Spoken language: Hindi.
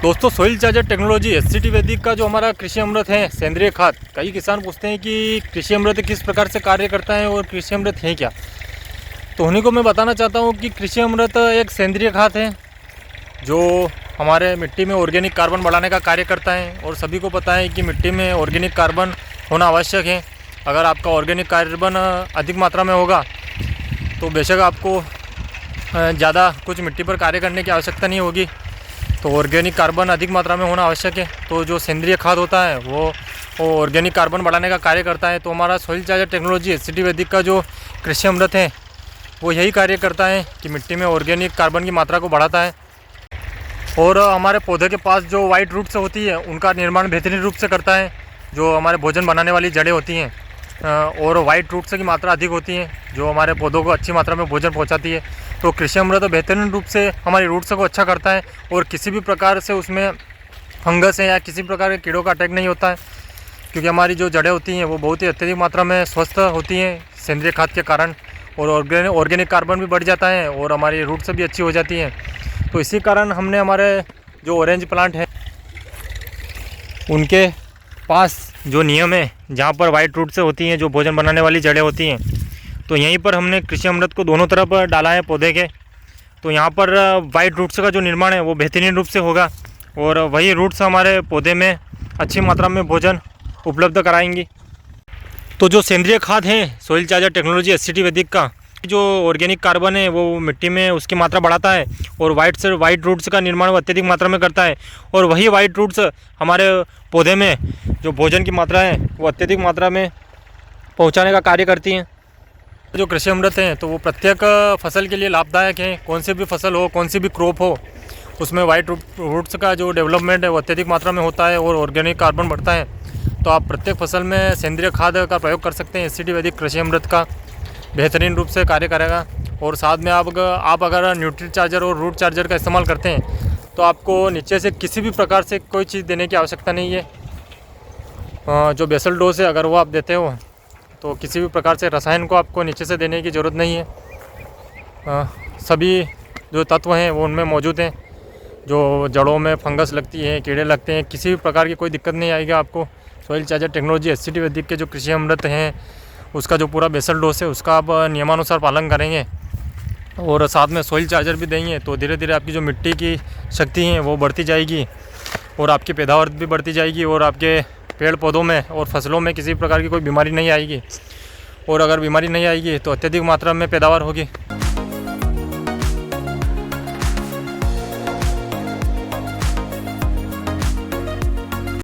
दोस्तों सोइल चार्जर टेक्नोलॉजी एससीटी वैदिक का जो हमारा कृषि अमृत है सेंद्रीय खाद, कई किसान पूछते हैं कि कृषि अमृत किस प्रकार से कार्य करता है और कृषि अमृत है क्या। तो उन्हीं को मैं बताना चाहता हूं कि कृषि अमृत एक सेंद्रीय खाद है जो हमारे मिट्टी में ऑर्गेनिक कार्बन बढ़ाने का कार्य करता है। और सभी को पता है कि मिट्टी में ऑर्गेनिक कार्बन होना आवश्यक है। अगर आपका ऑर्गेनिक कार्बन अधिक मात्रा में होगा तो बेशक आपको ज़्यादा कुछ मिट्टी पर कार्य करने की आवश्यकता नहीं होगी। तो ऑर्गेनिक कार्बन अधिक मात्रा में होना आवश्यक है। तो जो सेंद्रीय खाद होता है वो ऑर्गेनिक कार्बन बढ़ाने का कार्य करता है। तो हमारा सोइल चार्जर टेक्नोलॉजी एससीटी वैदिक का जो कृषि अमृत है वो यही कार्य करता है कि मिट्टी में ऑर्गेनिक कार्बन की मात्रा को बढ़ाता है। और हमारे पौधे के पास जो वाइट रूट्स होती है उनका निर्माण बेहतरीन रूप से करता है। जो हमारे भोजन बनाने वाली जड़ें होती हैं और वाइट रूट्स की मात्रा अधिक होती है जो हमारे पौधों को अच्छी मात्रा में भोजन पहुंचाती है। तो कृषि अमृत तो बेहतरीन रूप से हमारी रूट्स को अच्छा करता है और किसी भी प्रकार से उसमें फंगस है या किसी प्रकार के कीड़ों का अटैक नहीं होता है, क्योंकि हमारी जो जड़ें होती हैं वो बहुत ही अत्यधिक मात्रा में स्वस्थ होती हैं सेंद्रीय खाद के कारण। और ऑर्गेनिक कार्बन भी बढ़ जाता है और हमारी रूट्स भी अच्छी हो जाती हैं। तो इसी कारण हमने हमारे जो ऑरेंज प्लांट है उनके पास जो नियम है जहाँ पर वाइट रूट्स होती हैं, जो भोजन बनाने वाली जड़ें होती हैं, तो यहीं पर हमने कृषि अमृत को दोनों तरफ डाला है पौधे के। तो यहाँ पर वाइट रूट्स का जो निर्माण है वो बेहतरीन रूप से होगा और वही रूट्स हमारे पौधे में अच्छी मात्रा में भोजन उपलब्ध कराएंगी। तो जो सेंद्रीय खाद है सोइल चार्जर टेक्नोलॉजी एससीटी वैदिक का, जो ऑर्गेनिक कार्बन है वो मिट्टी में उसकी मात्रा बढ़ाता है और वाइट रूट्स का निर्माण वो अत्यधिक मात्रा में करता है। और वही वाइट रूट्स हमारे पौधे में जो भोजन की मात्रा है वो अत्यधिक मात्रा में पहुंचाने का कार्य करती हैं। जो कृषि अमृत हैं तो वो प्रत्येक फसल के लिए लाभदायक है। कौन सी भी फसल हो, कौन सी भी क्रॉप हो, उसमें वाइट रूट्स का जो डेवलपमेंट है वो अत्यधिक मात्रा में होता है और ऑर्गेनिक कार्बन बढ़ता है। तो आप प्रत्येक फसल में सेंद्रीय खाद का प्रयोग कर सकते हैं। एससीटी वैदिक कृषि अमृत का बेहतरीन रूप से कार्य करेगा। और साथ में आप अगर न्यूट्री चार्जर और रूट चार्जर का इस्तेमाल करते हैं तो आपको नीचे से किसी भी प्रकार से कोई चीज़ देने की आवश्यकता नहीं है। जो बेसल डोज है अगर वो आप देते हो तो किसी भी प्रकार से रसायन को आपको नीचे से देने की ज़रूरत नहीं है। सभी जो तत्व हैं वो उनमें मौजूद हैं। जो जड़ों में फंगस लगती है, कीड़े लगते हैं, किसी भी प्रकार की कोई दिक्कत नहीं आएगी आपको। सोइल चार्जर टेक्नोलॉजी एससीटी वैदिक के जो कृषि अमृत हैं उसका जो पूरा बेसल डोज है उसका आप नियमानुसार पालन करेंगे और साथ में सोइल चार्जर भी देंगे तो धीरे धीरे आपकी जो मिट्टी की शक्ति है वो बढ़ती जाएगी और आपकी पैदावार भी बढ़ती जाएगी और आपके पेड़ पौधों में और फसलों में किसी प्रकार की कोई बीमारी नहीं आएगी। और अगर बीमारी नहीं आएगी तो अत्यधिक मात्रा में पैदावार होगी।